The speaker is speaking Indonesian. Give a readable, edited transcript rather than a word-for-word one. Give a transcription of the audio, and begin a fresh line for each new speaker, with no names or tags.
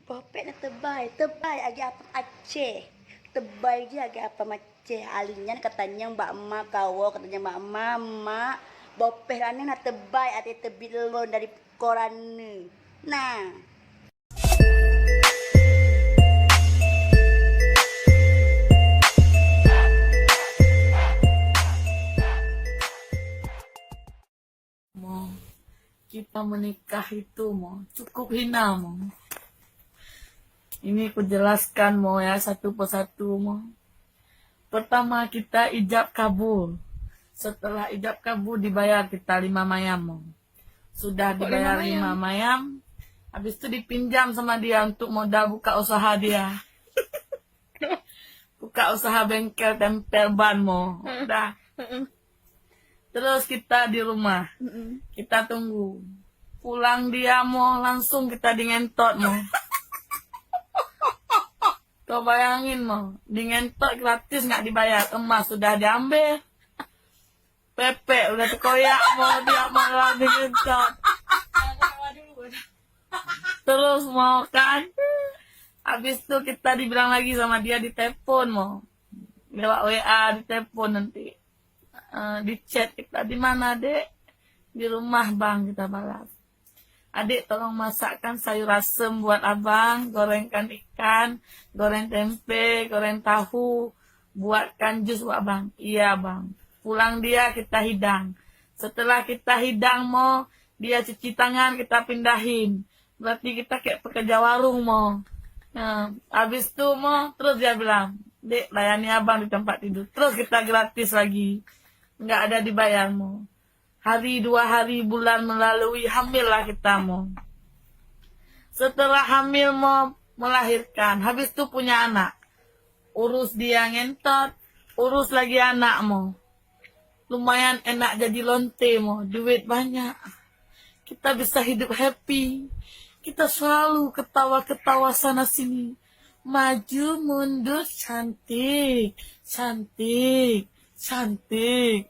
Popek na tebay, tebay agi apa Aceh. Tebay dia agi apa Aceh. Alinya katanya mbak emak kawo, katanya mbak emak, bopeh ane na tebay ati tebilon dari koran. Nah,
Mo, kita menikah itu mo cukup hina mo. Ini ku jelaskan mo ya satu persatu mo. Pertama kita ijab kabul. Setelah ijab kabul dibayar kita 5 mayam mo. Sudah dibayar 5 mayam. Habis itu dipinjam sama dia untuk modal buka usaha dia. Buka usaha bengkel tempel ban mo. Udah. Terus kita di rumah. Kita tunggu. Pulang dia mau langsung kita dingentot mau. Kau bayangin mau. Dingentot gratis nggak dibayar. Emas sudah diambil. Pepe udah terkoyak mau dia malah dingentot. Terus mau kan. Habis itu kita dibilang lagi sama dia di telepon mau. Lewat WA di telepon nanti. Di chat kita di mana dek? Di rumah bang kita balas. Adik tolong masakkan sayur asem buat abang, gorengkan ikan, goreng tempe, goreng tahu, buatkan jus buat abang. Iya bang. Pulang dia kita hidang. Setelah kita hidang mau dia cuci tangan kita pindahin. Berarti kita kayak pekerja warung mau. Nah, habis itu mau terus dia bilang, dek layani abang di tempat tidur. Terus kita gratis lagi. Nggak ada dibayar mau. Hari 2 hari bulan melalui hamil lah kita mau. Setelah hamil mau melahirkan, habis itu punya anak. Urus dia ngentot, urus lagi anak mau. Lumayan enak jadi lonte mau, duit banyak. Kita bisa hidup happy. Kita selalu ketawa-ketawa sana sini. Maju mundur cantik, cantik, cantik.